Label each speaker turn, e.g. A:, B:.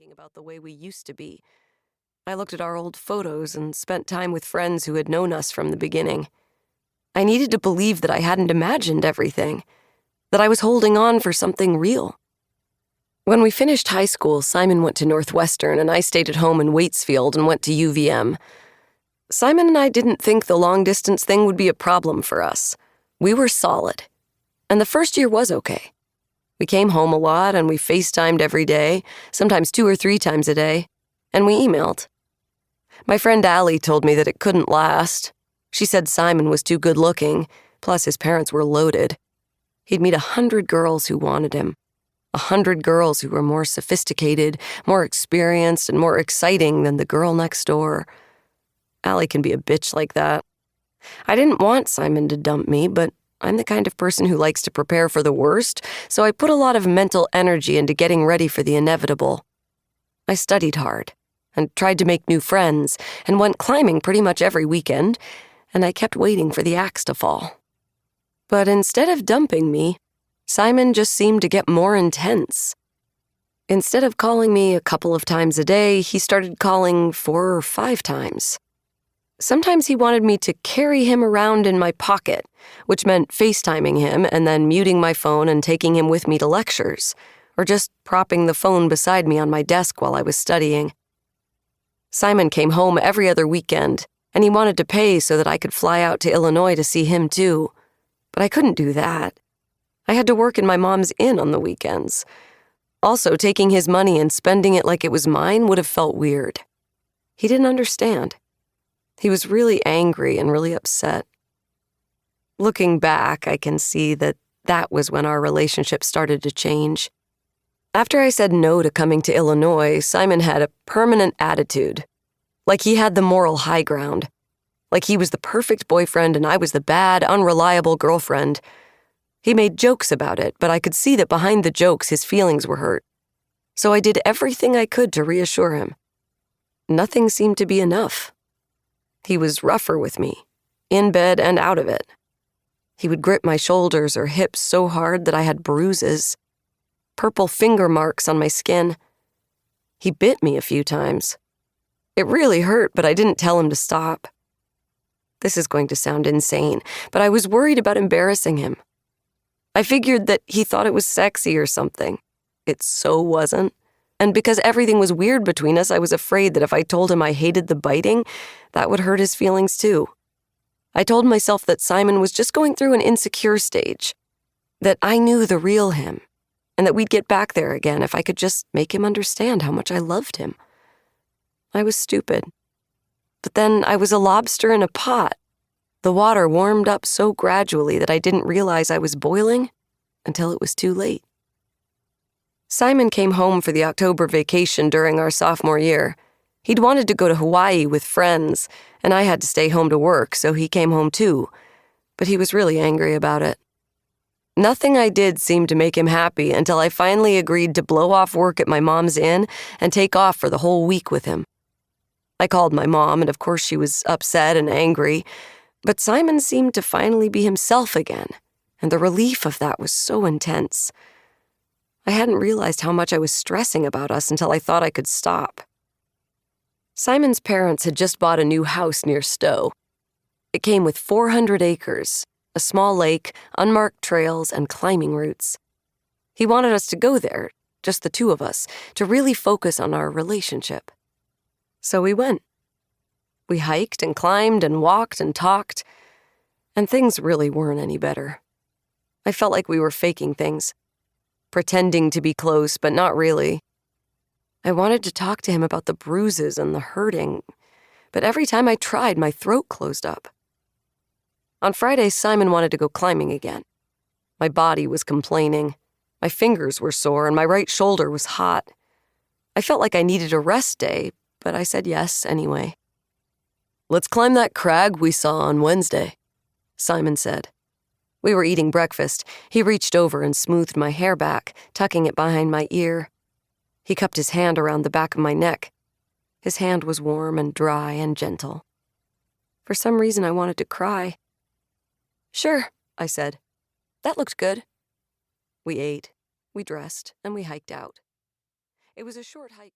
A: thinking about the way we used to be. I looked at our old photos and spent time with friends who had known us from the beginning. I needed to believe that I hadn't imagined everything, that I was holding on for something real. When we finished high school, Simon went to Northwestern and I stayed at home in Waitsfield and went to UVM. Simon and I didn't think the long-distance thing would be a problem for us. We were solid. And the first year was okay. We came home a lot and we FaceTimed every day, sometimes 2 or 3 times a day, and we emailed. My friend Allie told me that it couldn't last. She said Simon was too good-looking, plus his parents were loaded. He'd meet 100 girls who wanted him. 100 girls who were more sophisticated, more experienced, and more exciting than the girl next door. Allie can be a bitch like that. I didn't want Simon to dump me, but I'm the kind of person who likes to prepare for the worst, so I put a lot of mental energy into getting ready for the inevitable. I studied hard, and tried to make new friends, and went climbing pretty much every weekend, and I kept waiting for the axe to fall. But instead of dumping me, Simon just seemed to get more intense. Instead of calling me a couple of times a day, he started calling 4 or 5 times. Sometimes he wanted me to carry him around in my pocket, which meant FaceTiming him and then muting my phone and taking him with me to lectures, or just propping the phone beside me on my desk while I was studying. Simon came home every other weekend, and he wanted to pay so that I could fly out to Illinois to see him too. But I couldn't do that. I had to work in my mom's inn on the weekends. Also, taking his money and spending it like it was mine would have felt weird. He didn't understand. He was really angry and really upset. Looking back, I can see that was when our relationship started to change. After I said no to coming to Illinois, Simon had a permanent attitude. Like he had the moral high ground. Like he was the perfect boyfriend and I was the bad, unreliable girlfriend. He made jokes about it, but I could see that behind the jokes his feelings were hurt. So I did everything I could to reassure him. Nothing seemed to be enough. He was rougher with me, in bed and out of it. He would grip my shoulders or hips so hard that I had bruises, purple finger marks on my skin. He bit me a few times. It really hurt, but I didn't tell him to stop. This is going to sound insane, but I was worried about embarrassing him. I figured that he thought it was sexy or something. It so wasn't. And because everything was weird between us, I was afraid that if I told him I hated the biting, that would hurt his feelings too. I told myself that Simon was just going through an insecure stage, that I knew the real him, and that we'd get back there again if I could just make him understand how much I loved him. I was stupid. But then I was a lobster in a pot. The water warmed up so gradually that I didn't realize I was boiling until it was too late. Simon came home for the October vacation during our sophomore year. He'd wanted to go to Hawaii with friends, and I had to stay home to work, so he came home too. But he was really angry about it. Nothing I did seemed to make him happy until I finally agreed to blow off work at my mom's inn and take off for the whole week with him. I called my mom, and of course she was upset and angry, but Simon seemed to finally be himself again, and the relief of that was so intense. I hadn't realized how much I was stressing about us until I thought I could stop. Simon's parents had just bought a new house near Stowe. It came with 400 acres, a small lake, unmarked trails, and climbing routes. He wanted us to go there, just the 2 of us, to really focus on our relationship. So we went. We hiked and climbed and walked and talked, and things really weren't any better. I felt like we were faking things, pretending to be close, but not really. I wanted to talk to him about the bruises and the hurting, but every time I tried, my throat closed up. On Friday, Simon wanted to go climbing again. My body was complaining. My fingers were sore, and my right shoulder was hot. I felt like I needed a rest day, but I said yes anyway. "Let's climb that crag we saw on Wednesday," Simon said. We were eating breakfast. He reached over and smoothed my hair back, tucking it behind my ear. He cupped his hand around the back of my neck. His hand was warm and dry and gentle. For some reason, I wanted to cry. "Sure," I said. "That looked good." We ate, we dressed, and we hiked out. It was a short hike.